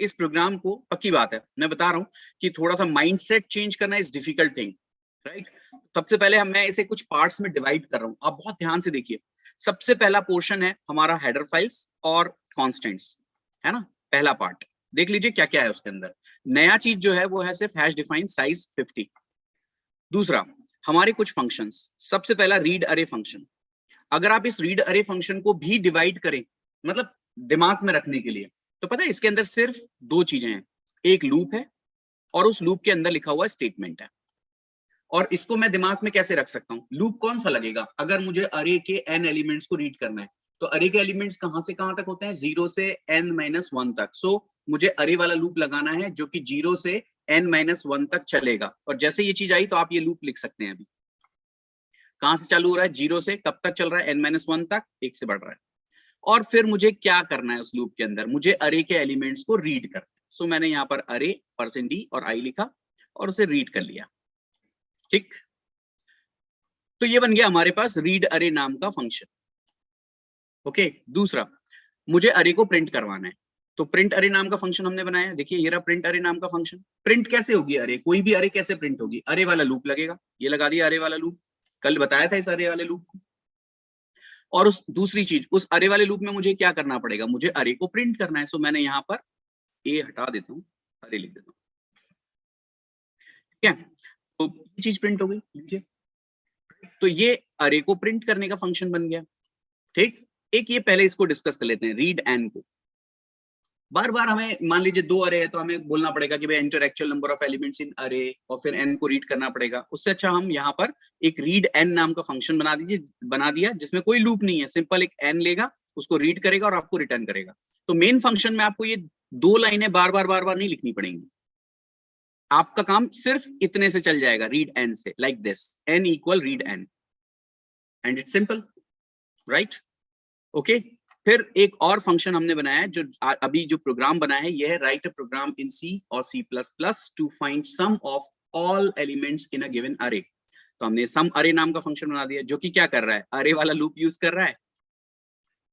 इस प्रोग्राम को, पक्की बात है मैं बता रहा हूँ कि थोड़ा सा माइंडसेट चेंज करना इज डिफिकल्ट थिंग, राइट। सबसे पहले मैं इसे कुछ पार्ट्स में डिवाइड कर रहा हूँ, आप बहुत ध्यान से देखिए। सबसे पहला पोर्शन है हमारा हेडर फाइल्स और कॉन्स्टेंट्स, है ना। पहला पार्ट देख लीजिए क्या क्या है उसके अंदर। नया चीज जो है वो है सिर्फ हैश डिफाइन साइज 50। दूसरा हमारे कुछ फंक्शंस, सबसे पहला रीड अरे फंक्शन। अगर आप इस रीड अरे फंक्शन को भी डिवाइड करें, मतलब दिमाग में रखने के लिए, तो पता है इसके अंदर सिर्फ दो चीजें हैं, एक लूप है और उस लूप के अंदर लिखा हुआ स्टेटमेंट है। और इसको मैं दिमाग में कैसे रख सकता हूँ? लूप कौन सा लगेगा? अगर मुझे अरे के n एलिमेंट्स को रीड करना है, तो अरे के एलिमेंट्स कहां से कहां तक होते हैं? 0 से n-1 तक। सो मुझे अरे वाला लूप लगाना है जो कि 0 से n-1 तक चलेगा। और जैसे ये चीज आई तो आप ये लूप लिख सकते हैं। अभी कहां से चालू हो रहा है? 0 से कब तक चल रहा है? n-1 तक, 1 से बढ़ रहा है। और फिर मुझे क्या करना है उस लूप के अंदर? मुझे अरे के एलिमेंट्स को रीड करना है। सो मैंने यहाँ पर अरे %d और i लिखा और उसे रीड कर लिया, ठीक। तो ये बन गया हमारे पास रीड अरे नाम का फंक्शन। ओके, दूसरा मुझे अरे को प्रिंट करवाना है, तो प्रिंट अरे नाम का फंक्शन हमने बनाया। देखिए ये रहा प्रिंट अरे नाम का फंक्शन। प्रिंट कैसे होगी अरे? कोई भी अरे कैसे प्रिंट होगी? अरे वाला लूप लगेगा, ये लगा दिया अरे वाला लूप, कल बताया था इस अरे वाले लूप को। और उस दूसरी चीज, उस अरे वाले लूप में मुझे क्या करना पड़ेगा? मुझे अरे को प्रिंट करना है। सो मैंने यहाँ पर ए हटा देता हूँ, अरे लिख देता हूँ, ठीक है। तो ये चीज प्रिंट हो गई, लीजिए। तो ये अरे को प्रिंट करने का फंक्शन बन गया, ठीक। एक ये पहले इसको डिस्कस कर लेते हैं, रीड एन को। बार बार हमें, मान लीजिए 2 अरे है तो हमें बोलना पड़ेगा कि भाई enter actual number of elements in अरे, और फिर एन को रीड करना पड़ेगा। उससे अच्छा हम यहाँ पर एक रीड एन नाम का फंक्शन बना दिया जिसमें कोई लूप नहीं है, सिंपल एक एन लेगा, उसको रीड करेगा और आपको रिटर्न करेगा। तो मेन फंक्शन में आपको ये 2 लाइनें बार बार नहीं लिखनी पड़ेंगी। आपका काम सिर्फ इतने से चल जाएगा, रीड एन से, like this, n equal read n, and it's simple, right. Okay, फिर एक और फंक्शन हमने बनाया है, जो अभी जो प्रोग्राम बनाया है, ये है राइट अ प्रोग्राम इन सी और C++ to find sum of all elements in a given array. तो हमने सम अरे नाम का फंक्शन बना दिया जो कि क्या कर रहा है? अरे वाला लूप यूज कर रहा है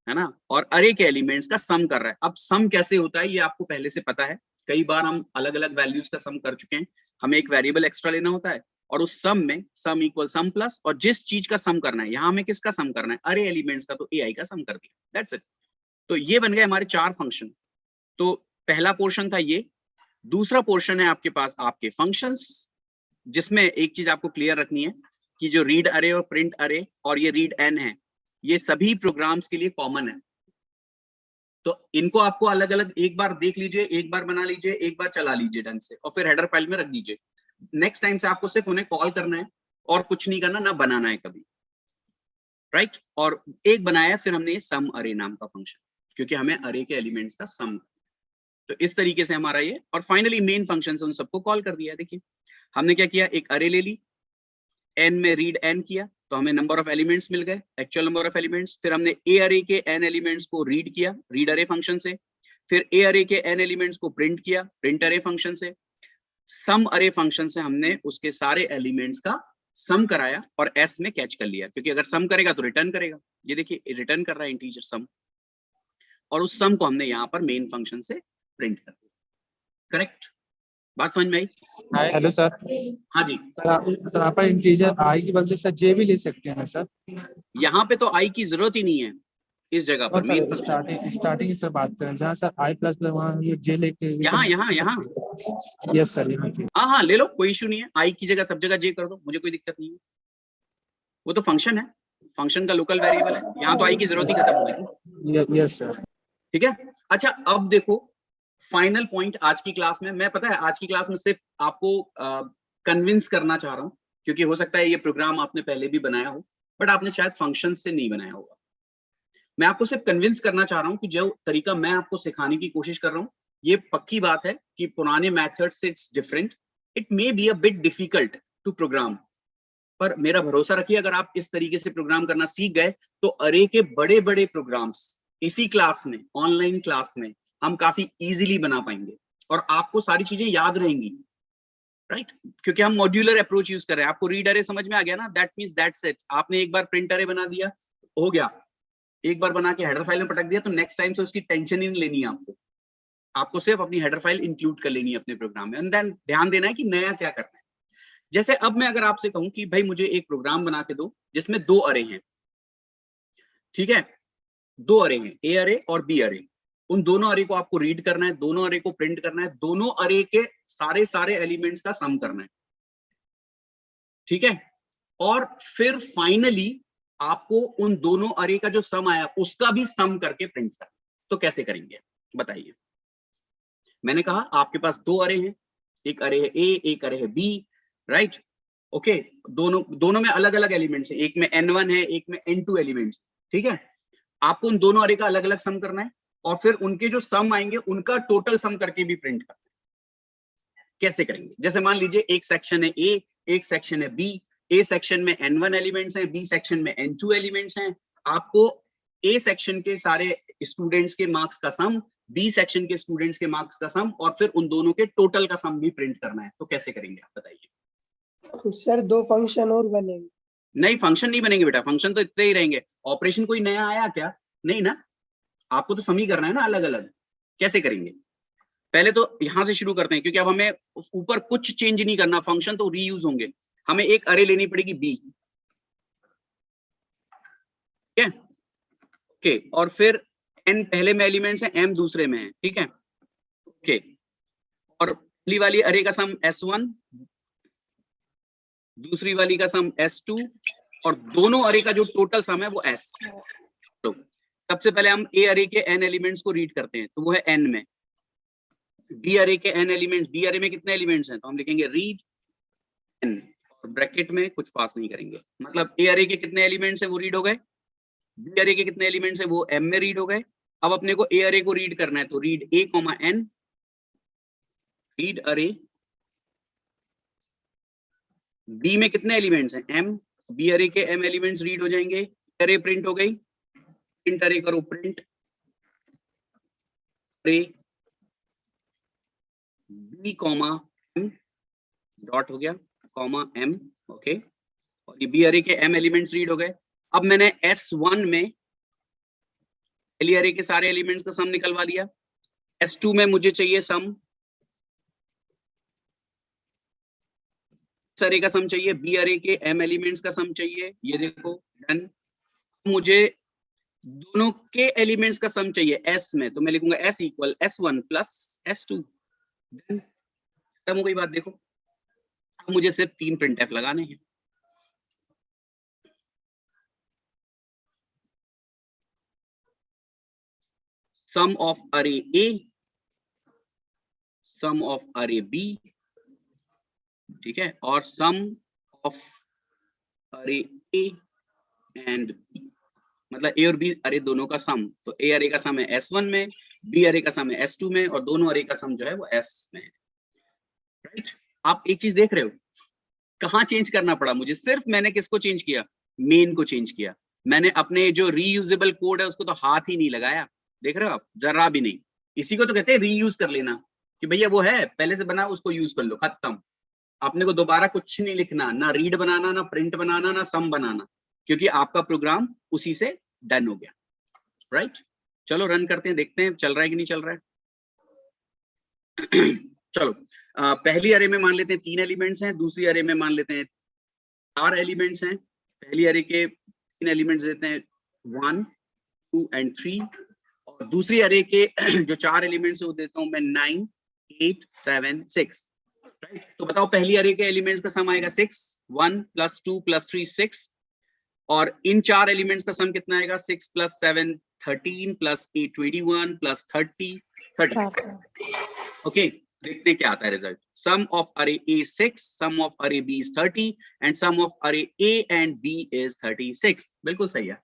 ना, और अरे के एलिमेंट्स का सम कर रहा है। अब सम कैसे होता है ये आपको पहले से पता है, कई बार हम अलग अलग वैल्यूज का सम कर चुके हैं। हमें एक वेरिएबल एक्स्ट्रा लेना होता है और उस सम में सम इक्वल सम प्लस, और जिस चीज का सम करना है, यहाँ हमें किसका सम करना है? अरे एलिमेंट्स का, तो ai का सम कर दिया, दैट्स इट। तो ये बन गए हमारे 4 फंक्शन। तो पहला पोर्शन था ये। दूसरा पोर्शन है आपके पास आपके फंक्शंस, जिसमें एक चीज आपको क्लियर रखनी है कि जो रीड अरे और प्रिंट अरे और ये रीड एन है, ये सभी प्रोग्राम्स के लिए कॉमन है। तो इनको आपको अलग अलग एक बार देख लीजिए, एक बार बना लीजिए, एक बार चला लीजिए ढंग से, और फिर हेडर फाइल में रख दीजिए। नेक्स्ट टाइम से आपको सिर्फ उन्हें कॉल करना है और कुछ नहीं करना, ना बनाना है कभी, राइट। और एक बनाया फिर हमने सम अरे नाम का फंक्शन, क्योंकि हमें अरे के एलिमेंट्स का सम। तो इस तरीके से हमारा ये, और फाइनली मेन फंक्शन से उन सबको कॉल कर दिया। देखिए हमने क्या किया, एक अरे ले ली, एन में रीड एन किया, तो हमें नंबर ऑफ एलिमेंट्स मिल गए, एक्चुअल नंबर ऑफ एलिमेंट्स। फिर हमने ए अरे के एन एलिमेंट्स को रीड किया, रीड अरे फंक्शन से। फिर ए अरे के एन एलिमेंट्स को प्रिंट किया, प्रिंट अरे फंक्शन से। सम अरे फंक्शन से हमने उसके सारे एलिमेंट्स का सम कराया और एस में कैच कर लिया, क्योंकि अगर सम करेगा तो रिटर्न करेगा। ये देखिए रिटर्न कर रहा है इंटीजर सम, और उस सम को हमने यहाँ पर मेन फंक्शन से प्रिंट कर दिया। करेक्ट, बात समझ में आई? Hello sir. हाँ जी सर आप इंटीजर आई की बदले सर जे भी ले सकते हैं सर? यहाँ पे तो आई की जरूरत ही नहीं है इस जगह पर। मेन स्टार्टिंग सर बात करें जहाँ सर आई प्लस प्लस वहाँ ये जे लेके यहाँ यस सर यहाँ पे हाँ ले लो, कोई इशू नहीं है। आई की जगह सब जगह जे कर दो, मुझे कोई दिक्कत नहीं है। वो तो फंक्शन है, फंक्शन का लोकल वेरिएबल है, यहाँ तो आई की जरूरत ही खत्म हो गई। यस सर, ठीक है। अच्छा अब देखो फाइनल पॉइंट आज की क्लास में, मैं पता है आज की क्लास में सिर्फ आपको कन्विंस करना चाह रहा हूँ, क्योंकि हो सकता है ये प्रोग्राम आपने पहले भी बनाया हो, बट आपने शायद फंक्शन से नहीं बनाया होगा। मैं आपको सिर्फ कन्विंस करना चाह रहा हूँ कि जो तरीका मैं आपको सिखाने की कोशिश कर रहा हूँ, ये पक्की बात है कि पुराने मेथड से it's different, it may be a bit difficult to program, पर मेरा भरोसा रखिए अगर आप इस तरीके से प्रोग्राम करना सीख गए तो अरे के बड़े बड़े प्रोग्राम्स इसी क्लास में, ऑनलाइन क्लास में हम काफी इजीली बना पाएंगे और आपको सारी चीजें याद रहेंगी, राइट क्योंकि हम मॉड्यूलर अप्रोच यूज कर रहे हैं। आपको रीड अरे समझ में आ गया ना, दैट मींस दैट्स इट। आपने एक बार प्रिंट अरे बना दिया, हो गया, एक बार बना के हेडर फाइल में पटक दिया, तो नेक्स्ट टाइम से उसकी टेंशन ही नहीं लेनी है आपको। आपको सिर्फ अपनी हेडर फाइल इंक्लूड कर लेनी है अपने प्रोग्राम में, एंड देन ध्यान देना है कि नया क्या करना है। जैसे अब मैं अगर आपसे कहूं कि भाई मुझे एक प्रोग्राम बना के दो जिसमें 2 अरे हैं, ठीक है, 2 अरे हैं, ए अरे और बी अरे। उन दोनों अरे को आपको रीड करना है, दोनों अरे को प्रिंट करना है, दोनों अरे के सारे एलिमेंट्स का सम करना है, ठीक है। और फिर फाइनली आपको उन दोनों अरे का जो सम आया उसका भी सम करके प्रिंट करना। तो कैसे करेंगे बताइए। मैंने कहा आपके पास 2 अरे हैं, एक अरे है ए, एक अरे है बी, राइट, ओके। दोनों में अलग अलग एलिमेंट्स है, एक में n1 है, एक में n2 एलिमेंट्स, ठीक है। आपको उन दोनों अरे का अलग अलग सम करना है और फिर उनके जो सम आएंगे उनका टोटल सम करके भी प्रिंट करना है। कैसे करेंगे, जैसे मान लीजिए एक सेक्शन है ए, एक सेक्शन है बी। ए सेक्शन में n1 एलिमेंट्स हैं, बी सेक्शन में n2 एलिमेंट्स हैं। आपको ए सेक्शन के सारे स्टूडेंट्स के मार्क्स का सम, बी सेक्शन के स्टूडेंट्स के मार्क्स का सम और फिर उन दोनों के टोटल का सम भी प्रिंट करना है। तो कैसे करेंगे आप बताइए। सर 2 फंक्शन और बनेंगे? नहीं, फंक्शन नहीं बनेंगे बेटा, फंक्शन तो इतने ही रहेंगे। ऑपरेशन कोई नया आया क्या? नहीं ना, आपको तो सम ही करना है ना अलग अलग। कैसे करेंगे, पहले तो यहां से शुरू करते हैं, क्योंकि अब हमें ऊपर कुछ चेंज नहीं करना, फंक्शन तो रीयूज होंगे। हमें एक अरे लेनी पड़ेगी बी, ठीक है, ओके। और फिर n पहले में एलिमेंट्स हैं, m दूसरे में है, ठीक है, ओके। और पहली वाली अरे का सम s1, दूसरी वाली का सम s2 और दोनों अरे का जो टोटल सम है वो s। तो सबसे पहले हम ए अरे के n एलिमेंट्स को रीड करते हैं, तो वो है n में। बी अरे के n एलिमेंट्स, बी अरे में कितने एलिमेंट्स हैं, तो हम लिखेंगे रीड n और ब्रैकेट में कुछ पास नहीं करेंगे। मतलब ए अरे के कितने एलिमेंट्स है वो रीड हो गए, बी अरे के कितने एलिमेंट्स है वो m में रीड हो गए। अब अपने को ए अरे को रीड करना है, तो रीड a, n, रीड अरे। बी में कितने एलिमेंट्स हैं m, बी अरे के m एलिमेंट्स रीड हो जाएंगे। अरे प्रिंट हो गई, प्रिंट अरे करो, प्रिंट अरे b, m डॉट हो गया, कॉमा m, ओके। और ये बी अरे के m एलिमेंट्स रीड हो गए। अब मैंने s1 में पहली अरे के सारे एलिमेंट्स का सम निकलवा लिया। s2 में मुझे चाहिए सम, इस अरे का सम चाहिए, बी अरे के m एलिमेंट्स का सम चाहिए, ये देखो डन। मुझे दोनों के एलिमेंट्स का सम चाहिए s में, तो मैं लिखूंगा s equal s1 plus s2, done, खत्म हो गई बात। देखो अब मुझे सिर्फ 3 प्रिंटफ लगाने हैं। सम of array A, some of array B, ठीक है, और सम of array A and B, मतलब A और B अरे दोनों का सम। तो A अरे का सम है S1 में, B अरे का सम है S2 में और दोनों अरे का सम जो है वो S में है, राइट। आप एक चीज देख रहे हो, कहाँ चेंज करना पड़ा मुझे, सिर्फ मैंने किसको चेंज किया, मेन को चेंज किया। मैंने अपने जो रीयूजेबल कोड है उसको तो हाथ ही नहीं लगाया, देख रहे हो आप, जरा भी नहीं। इसी को तो कहते हैं रीयूज कर लेना, कि भैया वो है पहले से बना उसको यूज कर लो, खत्म। आपने को दोबारा कुछ नहीं लिखना, ना रीड बनाना, ना प्रिंट बनाना, ना सम बनाना, क्योंकि आपका प्रोग्राम उसी से डन हो गया, राइट। चलो रन करते हैं, देखते हैं चल रहा है कि नहीं चल रहा है। चलो पहली अरे में मान लेते हैं 3 एलिमेंट्स हैं, दूसरी अरे में मान लेते हैं 4 एलिमेंट्स हैं। पहली अरे के 3 एलिमेंट्स देते हैं 1, 2 एंड 3, और दूसरी अरे के जो 4 एलिमेंट्स है वो देता हूं मैं 9, 8, 7, 6, राइट। तो बताओ पहली अरे के एलिमेंट्स का सम आएगा 6, 1 + 2 + 3 6, और इन 4 एलिमेंट्स का सम कितना आएगा, 6 + 7 13 + 8 21 + 30 30, ओके। देखते हैं क्या आता है result. Sum of array A 6, sum of array B is 30 and sum of array A and B is 36। बिल्कुल सही है,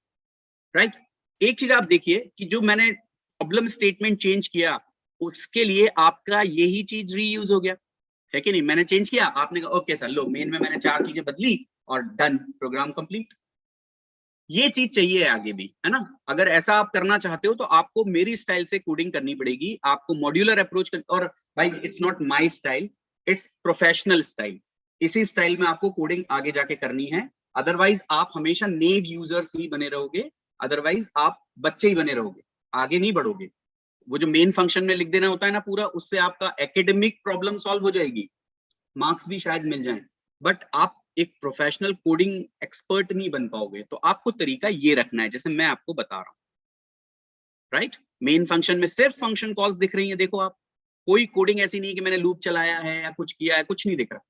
राइट। एक चीज आप देखिए कि जो मैंने प्रॉब्लम स्टेटमेंट चेंज किया उसके लिए आपका यही चीज रीयूज हो गया है कि नहीं। मैंने चेंज किया, आपने कहा ओके सर लो, मेन में मैंने 4 चीजें बदली और डन, प्रोग्राम कंप्लीट। ये चीज चाहिए आगे भी, है ना। अगर ऐसा आप करना चाहते हो तो आपको मेरी स्टाइल से कोडिंग करनी पड़ेगी, आपको मॉड्यूलर अप्रोच कर, और भाई it's not my style, it's professional style. इसी स्टाइल में आपको कोडिंग आगे जाके करनी है, अदरवाइज आप हमेशा नेव यूजर्स ही बने रहोगे, अदरवाइज आप बच्चे ही बने रहोगे, आगे नहीं बढ़ोगे। वो जो मेन फंक्शन में लिख देना होता है ना पूरा, उससे आपका एकेडमिक प्रॉब्लम सॉल्व हो जाएगी, मार्क्स भी शायद मिल जाएं, बट आप एक प्रोफेशनल कोडिंग एक्सपर्ट नहीं बन पाओगे। तो आपको तरीका ये रखना है जैसे मैं आपको बता रहा हूँ, राइट? मेन फंक्शन में सिर्फ फंक्शन कॉल्स दिख रही है, देखो आप, कोई कोडिंग ऐसी नहीं कि मैंने लूप चलाया है या कुछ किया है, कुछ नहीं दिख रहा।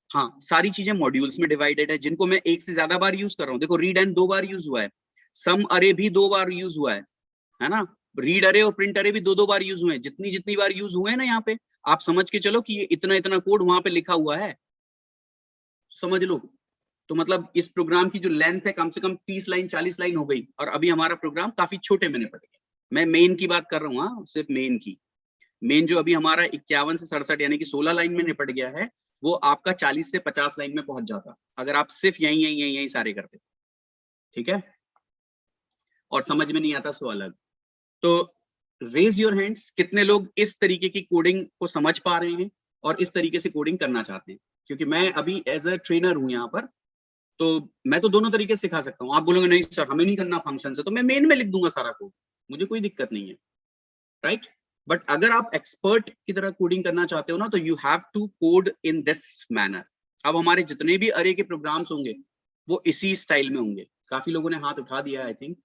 हाँ, सारी चीजें मॉड्यूल्स में डिवाइडेड है, जिनको मैं एक से ज्यादा बार यूज कर रहा हूँ। देखो रीड एंड 2 बार यूज हुआ है, सम अरे भी 2 बार यूज हुआ है ना? रीड अरे और प्रिंट अरे भी 2 बार यूज हुए हैं। जितनी जितनी बार यूज हुए हैं ना यहाँ पे, आप समझ के चलो कि ये इतना इतना कोड वहां पे लिखा हुआ है, समझ लो। तो मतलब इस प्रोग्राम की जो लेंथ है कम से कम 30 लाइन 40 लाइन हो गई, और अभी हमारा प्रोग्राम काफी छोटे में निपट गया। मैं मेन की बात कर रहा हूँ, हाँ, सिर्फ मेन की। मेन जो अभी हमारा 51 से 67 यानी कि 16 लाइन में निपट गया है, वो आपका 40 से 50 लाइन में पहुंच जाता अगर आप सिर्फ यही सारे करते, ठीक है? और समझ में नहीं आता सो अलग। तो रेज योर हैंड्स, कितने लोग इस तरीके की कोडिंग को समझ पा रहे हैं और इस तरीके से कोडिंग करना चाहते हैं? क्योंकि मैं अभी एज अ ट्रेनर हूं यहाँ पर, तो मैं तो दोनों तरीके से सिखा सकता हूँ। आप बोलोगे नहीं सर हमें नहीं करना फंक्शन से, तो मैं मेन में लिख दूंगा सारा कोड, मुझे कोई दिक्कत नहीं है, राइट? बट अगर आप एक्सपर्ट की तरह कोडिंग करना चाहते हो ना, तो you have to code in this manner. अब हमारे जितने भी अरे के प्रोग्राम्स होंगे वो इसी स्टाइल में होंगे। काफी लोगों ने हाथ उठा दिया है, आई थिंक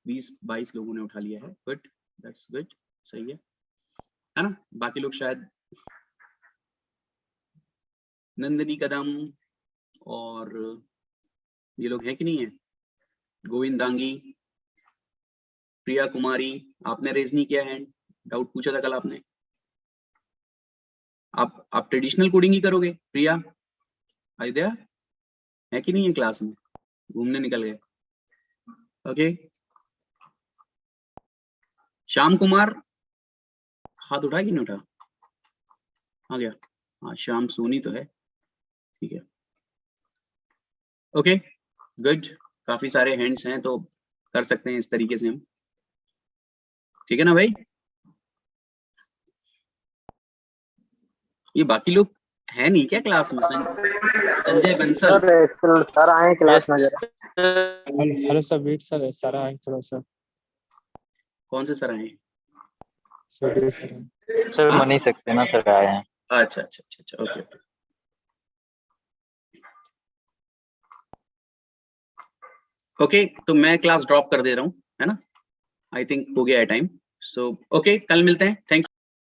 20-22 लोगों ने उठा लिया है, गुड, दैट्स गुड, सही है ना? बाकी लोग शायद नंदिनी कदम और ये लोग हैं कि नहीं है, गोविंद दांगी, प्रिया कुमारी, आपने रेज नहीं किया हैंड, डाउट पूछा था कल आपने। आप ट्रेडिशनल कोडिंग ही करोगे? प्रिया, आयुध्या है कि नहीं है क्लास में, घूमने निकल गए? ओके, श्याम कुमार हाथ उठा कि नहीं उठा? आ गया, हाँ श्याम सोनी तो है, ठीक है, ओके गुड। काफी सारे हैंड्स हैं तो कर सकते हैं इस तरीके से हम, ठीक है ना भाई? ये बाकी लोग है नहीं क्या क्लास में? संजय बंसल सर आए क्लास में जरा। Hello sir, wait sir, sir आए थोड़ा सा। कौन से सर आए? Sorry sir. Sir Manish Saxena sir आए हैं। अच्छा अच्छा अच्छा अच्छा, ओके ओके, तो मैं क्लास ड्रॉप कर दे रहा हूँ, है ना? आई थिंक हो गया है टाइम। सो ओके, कल मिलते हैं, थैंक यू।